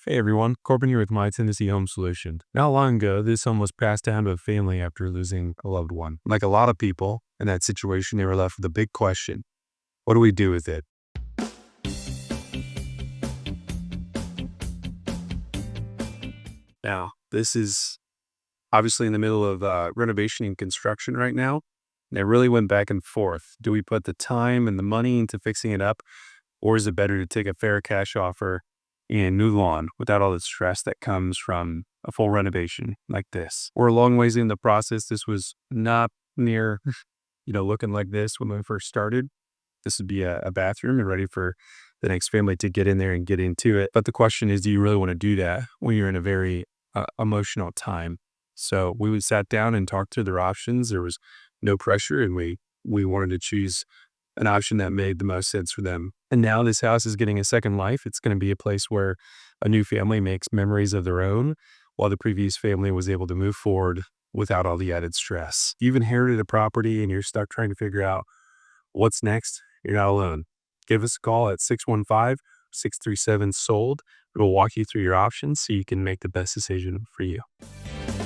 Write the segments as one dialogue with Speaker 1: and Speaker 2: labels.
Speaker 1: Hey everyone, Corbin here with My Tennessee Home Solution. Not long ago, this home was passed down to a family after losing a loved one. Like a lot of people in that situation, they were left with a big question. What do we do with it? Now, this is obviously in the middle of renovation and construction right now. And it really went back and forth. Do we put the time and the money into fixing it up? Or is it better to take a fair cash offer and move on without all the stress that comes from a full renovation like this? We're a long ways in the process. This was not near, looking like this when we first started. This would be a bathroom and ready for the next family to get in there and get into it. But the question is, do you really want to do that when you're in a very emotional time? So we sat down and talked through their options. There was no pressure, and we wanted to choose an option that made the most sense for them. And now this house is getting a second life. It's going to be a place where a new family makes memories of their own, while the previous family was able to move forward without all the added stress. You've inherited a property and you're stuck trying to figure out what's next. You're not alone. Give us a call at 615-637-SOLD. We'll walk you through your options so you can make the best decision for you.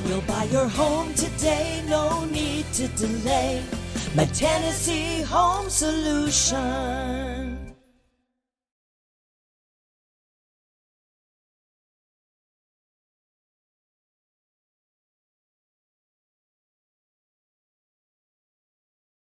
Speaker 2: We'll buy your home today, no need to delay. My Tennessee Home Solution.